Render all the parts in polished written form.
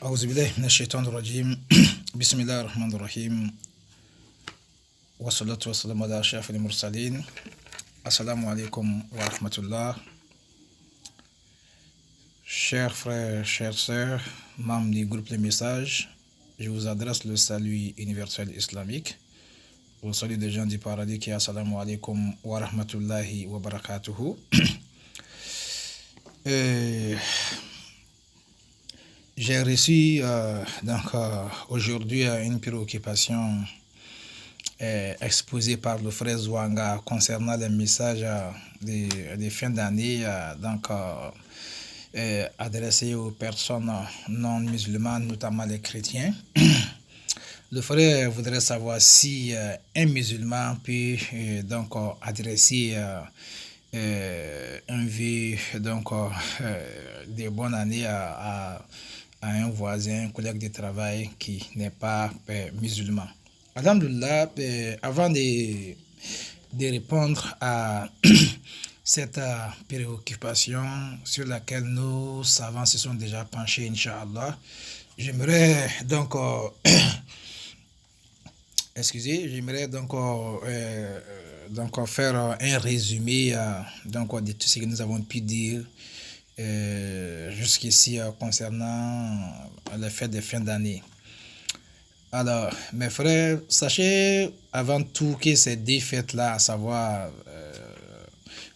أعوذ بالله من الشيطان الرجيم بسم الله الرحمن الرحيم والصلاة والسلام على أشرف المرسلين. Assalamu alaikum wa rahmatullah. Chers frères, chères sœurs, membres du groupe Les Messages, je vous adresse le salut universel islamique. Au salut des gens du paradis qui est Assalamu alaikum wa rahmatullahi wa barakatuhu. J'ai reçu aujourd'hui une préoccupation exposée par le frère Zouanga concernant les messages de fin d'année adressés aux personnes non musulmanes, notamment les chrétiens. Le frère voudrait savoir si un musulman peut adresser un vœu de bonne année à un voisin, un collègue de travail qui n'est pas musulman. Alhamdulillah, avant de répondre à cette préoccupation sur laquelle nos savants se sont déjà penchés, Inch'Allah, j'aimerais faire un résumé de tout ce que nous avons pu dire jusqu'ici concernant les fêtes de fin d'année. Alors, mes frères, sachez avant tout que ces deux fêtes-là, à savoir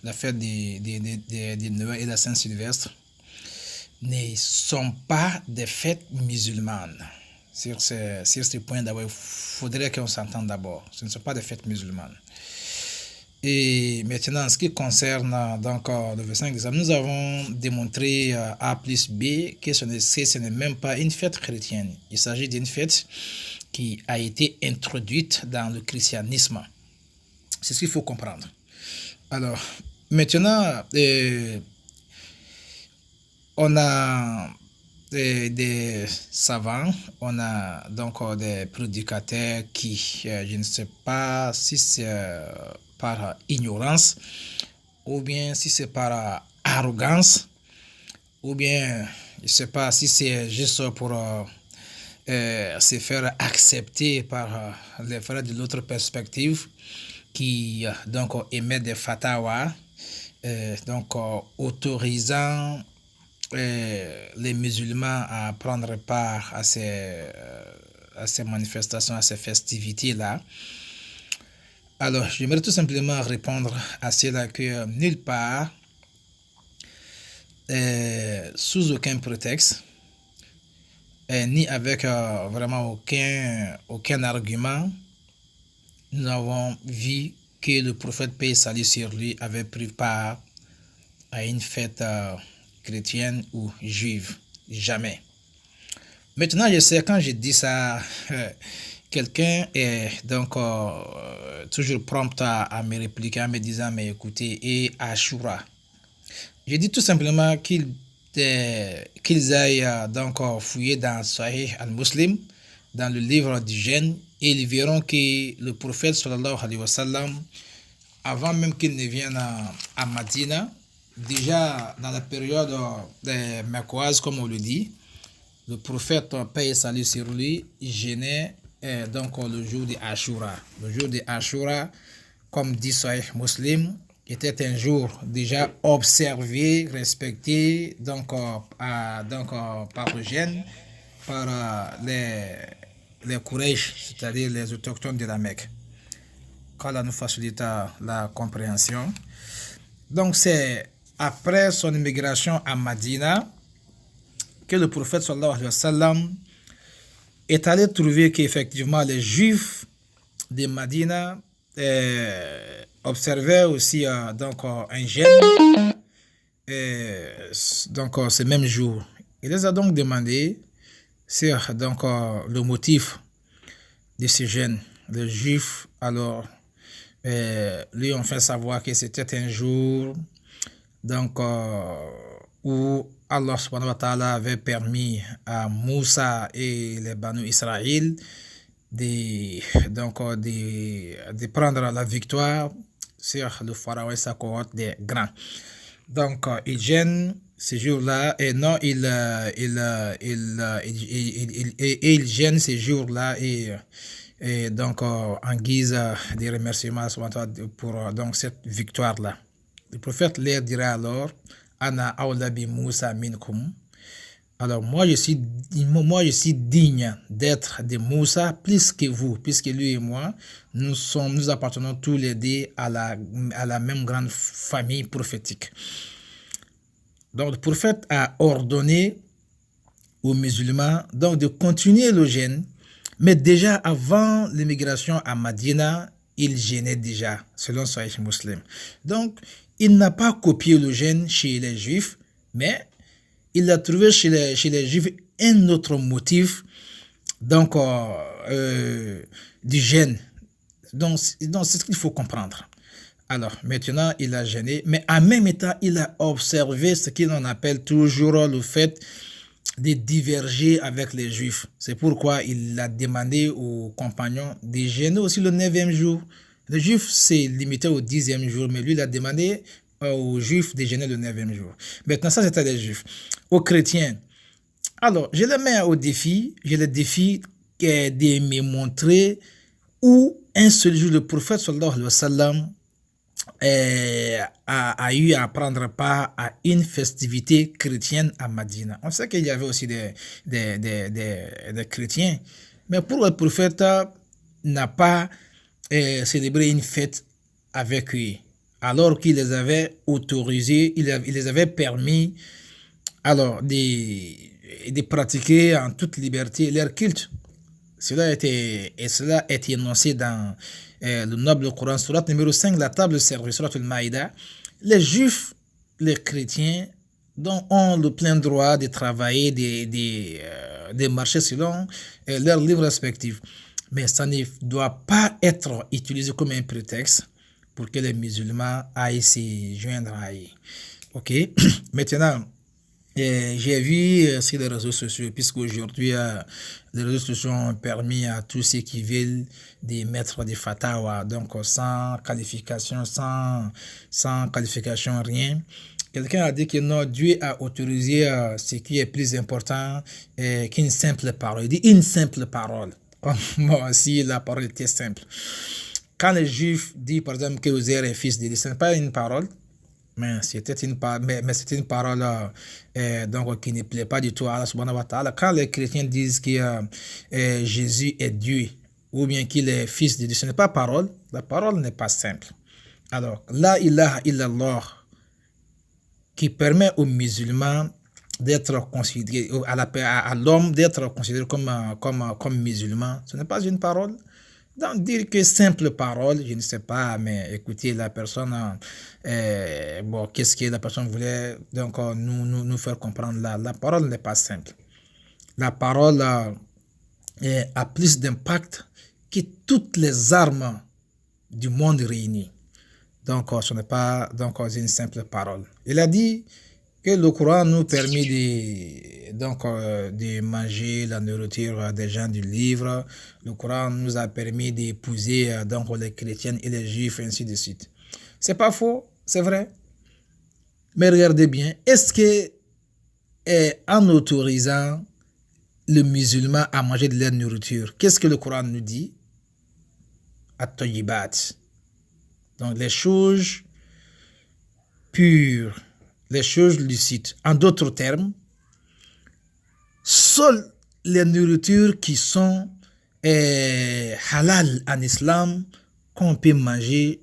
la fête de Noël et la Saint-Sylvestre, ne sont pas des fêtes musulmanes. Sur ce point d'abord, il faudrait qu'on s'entende d'abord. Ce ne sont pas des fêtes musulmanes. Et maintenant, en ce qui concerne le verset d'examen, nous avons démontré A plus B que ce n'est même pas une fête chrétienne. Il s'agit d'une fête qui a été introduite dans le christianisme. C'est ce qu'il faut comprendre. Alors, maintenant, on a des savants, on a des prédicateurs qui, je ne sais pas si c'est par ignorance, ou bien si c'est par arrogance, ou bien je ne sais pas si c'est juste pour se faire accepter par les frères de l'autre perspective qui émettent des fatwas autorisant les musulmans à prendre part à ces manifestations, à ces festivités-là. Alors, j'aimerais tout simplement répondre à cela que nulle part, sous aucun prétexte, ni avec vraiment aucun argument, nous avons vu que le prophète, paix et salut sur lui, avait pris part à une fête chrétienne ou juive. Jamais. Maintenant, je sais, quand je dis ça, quelqu'un est toujours prompt à me répliquer en me disant, mais écoutez, et Ashura. Je dis tout simplement qu'ils aillent fouiller dans Sahih al-Muslim, dans le livre du jeûne, et ils verront que le prophète sallallahu alayhi wa sallam, avant même qu'il ne vienne à Madina, déjà dans la période des Mecquoises, comme on le dit, le prophète, paix et salut sur lui, jeûnait le jour de Ashura. Le jour de Ashura, comme dit Sahih Muslim, était un jour déjà observé, respecté par le jeûne, par les Quraysh, c'est-à-dire les autochtones de la Mecque. Qu'Allah nous facilite la compréhension. Donc c'est après son immigration à Madina que le prophète sallallahu alayhi wa sallam est allé trouver qu'effectivement les Juifs de Madina observaient aussi un jeûne ce même jour. Il les a donc demandé sur le motif de ce jeûne. Les Juifs alors lui ont fait savoir que c'était un jour où Allah subhanahu wa ta'ala avait permis à Moussa et les Banu Israël de prendre la victoire sur le pharaon et sa cohorte des grands. Donc, ils jeûnent ces jours-là, et non, il gêne ces jours-là et donc en guise de remerciements pour donc cette victoire-là. Le prophète leur dira alors, Ana awla bi Moussa minkum. Alors moi je suis digne d'être de Moussa plus que vous, puisque lui et moi, nous appartenons tous les deux à la même grande famille prophétique. Donc le prophète a ordonné aux musulmans donc de continuer le jeûne, mais déjà avant l'immigration à Madina, il jeûnait déjà, selon Sahih Muslim. Donc il n'a pas copié le jeûne chez les Juifs, mais il a trouvé chez les Juifs un autre motif donc du jeûne. Donc c'est ce qu'il faut comprendre. Alors, maintenant, il a jeûné, mais en même temps, il a observé ce qu'on appelle toujours le fait de diverger avec les Juifs. C'est pourquoi il a demandé aux compagnons de jeûner aussi le 9e jour. Les Juifs s'est limité au 10e jour, mais lui, il a demandé aux Juifs de jeûner le 9e jour. Maintenant, ça, c'était les Juifs. Aux chrétiens, alors, je les mets au défi, de me montrer où un seul jour le prophète sallallahu alayhi wa sallam a eu à prendre part à une festivité chrétienne à Madina. On sait qu'il y avait aussi des chrétiens, mais pour le prophète n'a pas célébré une fête avec eux, alors qu'il les avait autorisés, il les avait permis alors de pratiquer en toute liberté leur culte. Cela est énoncé dans le noble Coran, surat numéro 5, la table servie, surat al-Maïda. Les Juifs, les chrétiens, donc, ont le plein droit de travailler, de marcher selon leurs livres respectifs. Mais ça ne doit pas être utilisé comme un prétexte pour que les musulmans aillent se joindre à eux. Ok? Maintenant, j'ai vu sur les réseaux sociaux, puisque aujourd'hui, les réseaux sociaux ont permis à tous ceux qui veulent de mettre des fatwas, donc sans qualification, rien. Quelqu'un a dit que non, Dieu a autorisé ce qui est plus important qu'une simple parole. Il dit une simple parole. Moi aussi, la parole était simple. Quand les Juifs disent, par exemple, que Uzair est fils de Dieu, ce n'est pas une parole. Mais c'était une parole donc, qui ne plaît pas du tout à Allah subhanahu wa ta'ala. Quand les chrétiens disent que Jésus est Dieu ou bien qu'il est fils de Dieu, ce n'est pas parole. La parole n'est pas simple. Alors, la ilaha illallah qui permet aux musulmans d'être considérés, à l'homme d'être considéré comme musulman, ce n'est pas une parole. Donc, dire que simple parole, je ne sais pas, mais écoutez, la personne, qu'est-ce que la personne voulait donc nous faire comprendre là? La parole n'est pas simple. La parole a plus d'impact que toutes les armes du monde réunies. Donc, ce n'est pas une simple parole. Il a dit que le Coran nous permet de manger la nourriture des gens du livre. Le Coran nous a permis d'épouser les chrétiens et les juifs, ainsi de suite. C'est pas faux, c'est vrai. Mais regardez bien, est-ce que en autorisant le musulman à manger de leur nourriture, qu'est-ce que le Coran nous dit? At-tayyibat. Donc les choses pures, les choses licites. En d'autres termes, seules les nourritures qui sont halal en islam qu'on peut manger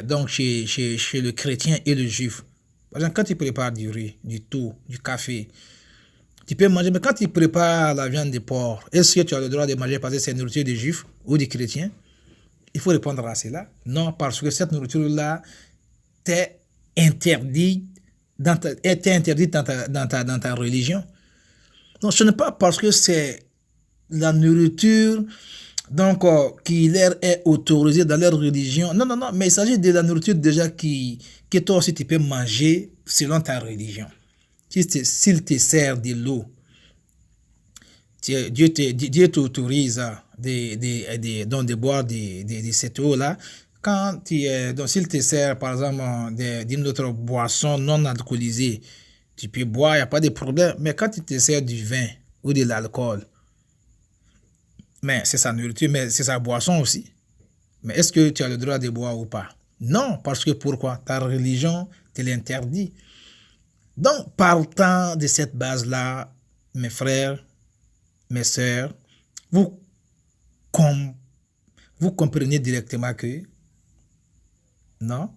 donc chez le chrétien et le juif. Par exemple, quand tu prépares du riz, du thon, du café, tu peux manger, mais quand tu prépares la viande de porc, est-ce que tu as le droit de manger parce que c'est nourriture des juifs ou des chrétiens? Il faut répondre à cela. Non, parce que cette nourriture-là t'est interdite dans ta religion. Donc, ce n'est pas parce que c'est la nourriture donc, qui leur est autorisée dans leur religion. Non, mais il s'agit de la nourriture déjà que toi aussi tu peux manger selon ta religion. S'il te sert de l'eau, Dieu t'autorise de boire de cette eau-là. Donc s'il te sert par exemple d'une autre boisson non alcoolisée, Tu peux boire, il n'y a pas de problème. Mais quand tu te sers du vin ou de l'alcool, mais c'est sa nourriture, mais c'est sa boisson aussi. Mais est-ce que tu as le droit de boire ou pas? Non, parce que pourquoi? Ta religion te l'interdit. Donc, partant de cette base-là, mes frères, mes sœurs, vous, vous comprenez directement que non,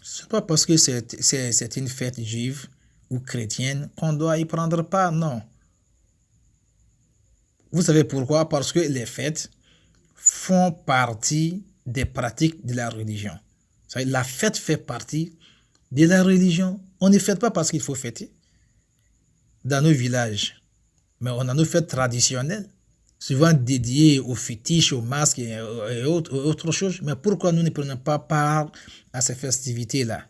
c'est pas parce que c'est une fête juive ou chrétienne qu'on doit y prendre part, non. Vous savez pourquoi? Parce que les fêtes font partie des pratiques de la religion. La fête fait partie de la religion. On ne fête pas parce qu'il faut fêter. Dans nos villages, mais on a nos fêtes traditionnelles, souvent dédiées aux fétiches, aux masques et autres choses. Mais pourquoi nous ne prenons pas part à ces festivités-là,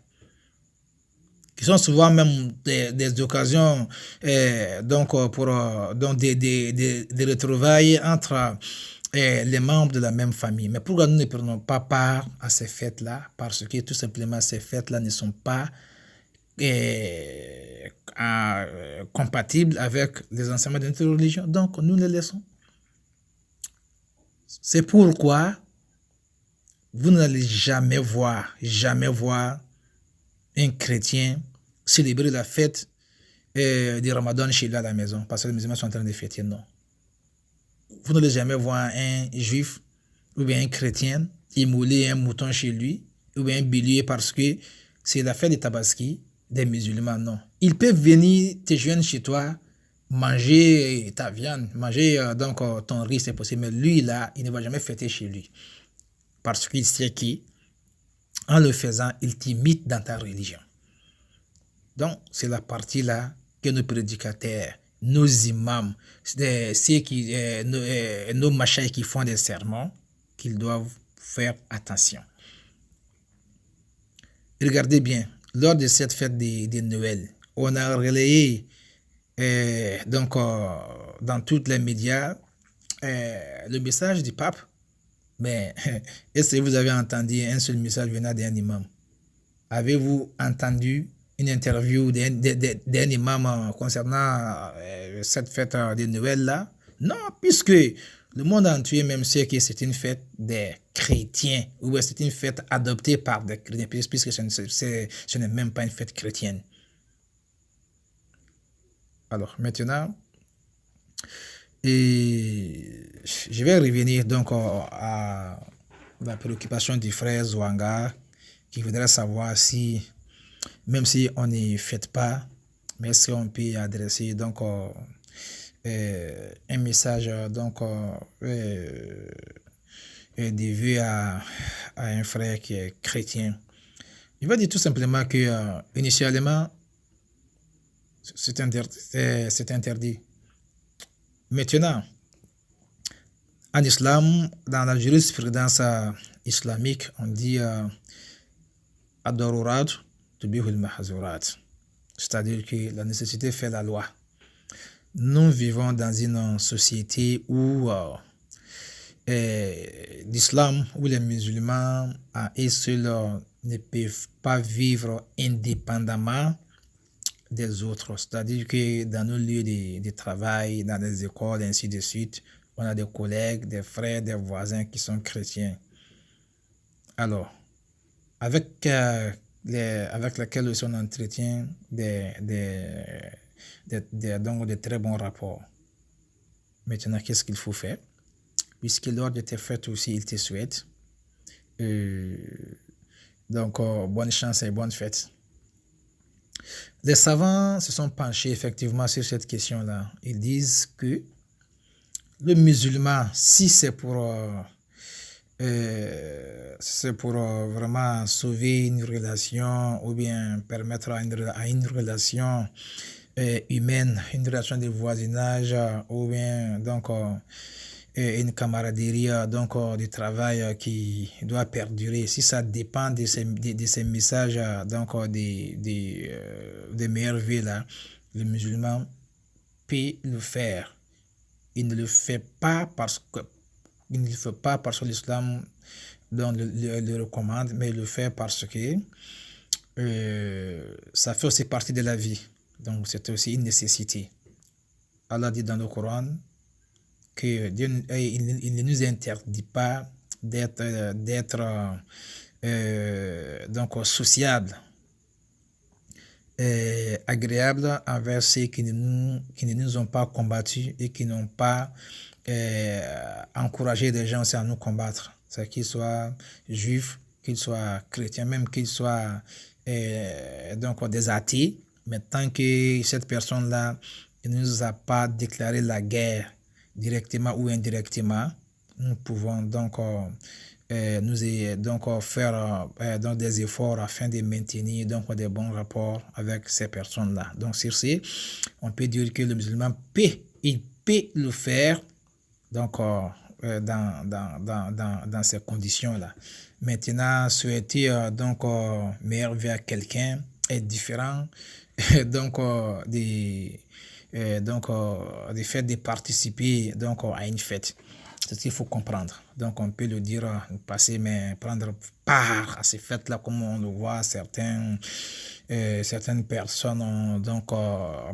qui sont souvent même des occasions pour des retrouvailles entre les membres de la même famille. Mais pourquoi nous ne prenons pas part à ces fêtes-là? Parce que tout simplement ces fêtes-là ne sont pas compatibles avec les enseignements de notre religion. Donc nous les laissons. C'est pourquoi vous n'allez jamais voir un chrétien célébrer la fête du Ramadan chez lui à la maison, parce que les musulmans sont en train de fêter, non. Vous n'allez jamais voir un juif ou bien un chrétien immoler un mouton chez lui, ou bien un bélier parce que c'est la fête de Tabaski des musulmans, non. Ils peuvent venir te joindre chez toi, manger ta viande, manger ton riz, c'est possible, mais lui là, il ne va jamais fêter chez lui. Parce qu'il sait qu'en le faisant, il t'imite dans ta religion. Donc, c'est la partie là que nos prédicateurs, nos imams, nos machais qui font des sermons, qu'ils doivent faire attention. Regardez bien, lors de cette fête de Noël, on a relayé dans tous les médias le message du pape. Mais est-ce que vous avez entendu un seul message venant d'un imam? Avez-vous entendu une interview d'un imam concernant cette fête de Noël-là? Non, puisque le monde entier même sait que c'est une fête des chrétiens, ou c'est une fête adoptée par des chrétiens, puisque ce n'est même pas une fête chrétienne. Alors, maintenant, et je vais revenir donc à la préoccupation du frère Zwanga, qui voudrait savoir si, même si on ne fête pas, mais est-ce qu'on peut adresser donc un message dédié à un frère qui est chrétien. Il va dire tout simplement que initialement c'est interdit. Maintenant, en islam, dans la jurisprudence islamique, on dit ad-darurat tubihul mahzurat, c'est-à-dire que la nécessité fait la loi. Nous vivons dans une société où l'islam, où les musulmans à eux seuls ne peuvent pas vivre indépendamment des autres. C'est-à-dire que dans nos lieux de travail, dans les écoles, ainsi de suite, on a des collègues, des frères, des voisins qui sont chrétiens. Alors, avec laquelle aussi on entretient donc de très bons rapports. Maintenant, qu'est-ce qu'il faut faire? Puisque lors de tes fêtes aussi, il te souhaite. Bonne chance et bonne fête. Les savants se sont penchés effectivement sur cette question-là. Ils disent que le musulman, si c'est pour vraiment sauver une relation ou bien permettre à une relation humaine, une relation de voisinage ou bien une camaraderie du travail qui doit perdurer, si ça dépend de ces messages des meilleures vies là, le musulman peut le faire. Il ne le fait pas parce que l'islam le recommande, mais il le fait parce que ça fait aussi partie de la vie. Donc c'est aussi une nécessité. Allah dit dans le Coran que Dieu il ne nous interdit pas d'être donc sociable, agréable envers ceux qui ne nous ont pas combattus et qui n'ont pas encouragé des gens aussi à nous combattre. C'est qu'ils soient juifs, qu'ils soient chrétiens, même qu'ils soient donc des athées, mais tant que cette personne-là ne nous a pas déclaré la guerre directement ou indirectement, nous pouvons donc faire donc des efforts afin de maintenir donc des bons rapports avec ces personnes-là. Donc sur ce, on peut dire que le musulman peut le faire donc dans ces conditions-là. Maintenant, souhaiter donc meilleur vie à quelqu'un est différent donc du fait de participer donc à une fête. C'est ce qu'il faut comprendre. Donc on peut le dire, passer, mais prendre part à ces fêtes-là, comme on le voit, certaines personnes, donc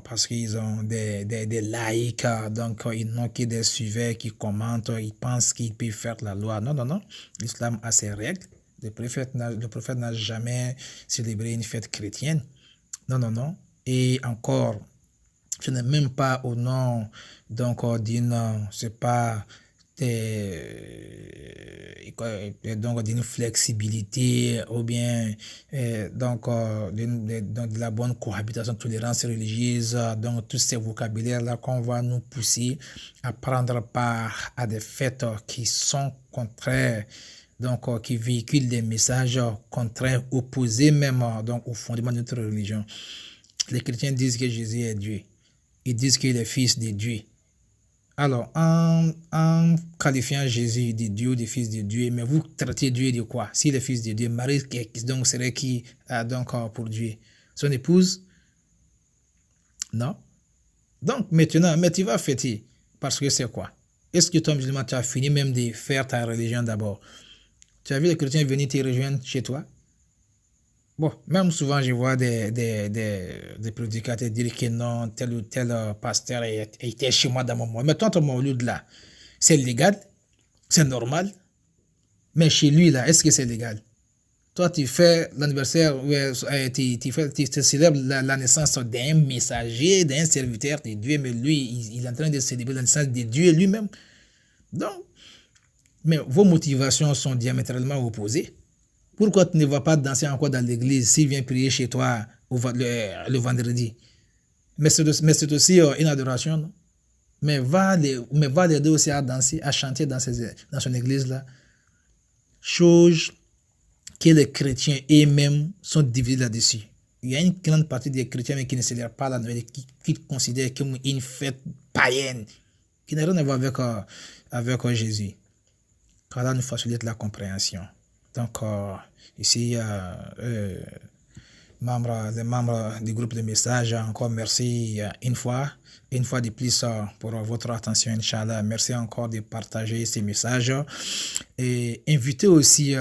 parce qu'ils ont des likes, donc ils n'ont que des suiveurs qui commentent, ils pensent qu'ils peuvent faire la loi. Non, non, non. L'islam a ses règles. Le prophète n'a jamais célébré une fête chrétienne. Non, non, non. Et encore, ce n'est même pas au nom donc d'une, c'est pas donc d'une flexibilité ou bien donc de la bonne cohabitation, tolérance religieuse, donc tous ces vocabulaires là qu'on va nous pousser à prendre part à des fêtes qui sont contraires, donc qui véhiculent des messages contraires, opposés même donc au fondement de notre religion. Les chrétiens disent que Jésus est Dieu, ils disent qu'il est fils de Dieu. Alors, en qualifiant Jésus de Dieu, de fils de Dieu, mais vous traitez Dieu de quoi? S'il est fils de Dieu, Marie donc serait qui donc pour Dieu? Son épouse? Non. Donc maintenant, mais tu vas fêter parce que c'est quoi? Est-ce que toi, musulman, tu as fini même de faire ta religion d'abord? Tu as vu les chrétiens venir te rejoindre chez toi? Bon, même souvent, je vois des prédicateurs dire que non, tel ou tel pasteur était chez moi dans mon mouloud. Mais toi, ton mouloud là, c'est légal? C'est normal? Mais chez lui là, est-ce que c'est légal? Toi, tu fais l'anniversaire, tu célèbres la naissance d'un messager, d'un serviteur de Dieu, mais lui, il est en train de célébrer la naissance de Dieu lui-même. Donc, mais vos motivations sont diamétralement opposées. Pourquoi tu ne vas pas danser encore dans l'église s'il vient prier chez toi le vendredi? Mais c'est aussi une adoration, non? Mais va l'aider aussi à danser, à chanter dans son église là. Chose que les chrétiens eux-mêmes sont divisés là-dessus. Il y a une grande partie des chrétiens qui ne célèbrent pas la Noël, qui considèrent comme une fête païenne, qui n'a rien à voir avec Jésus. Qu'Allah nous facilite la compréhension. Donc, ici, les membres du groupe de messages, encore merci une fois de plus pour votre attention, Inch'Allah. Merci encore de partager ces messages et invitez aussi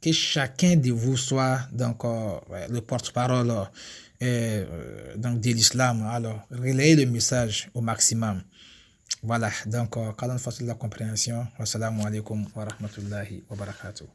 que chacun de vous soit donc le porte-parole donc de l'islam. Alors, relayez le message au maximum. Voilà, donc, qu'Allah nous facilite la compréhension. Wassalamu alaikum wa rahmatullahi wa barakatuh.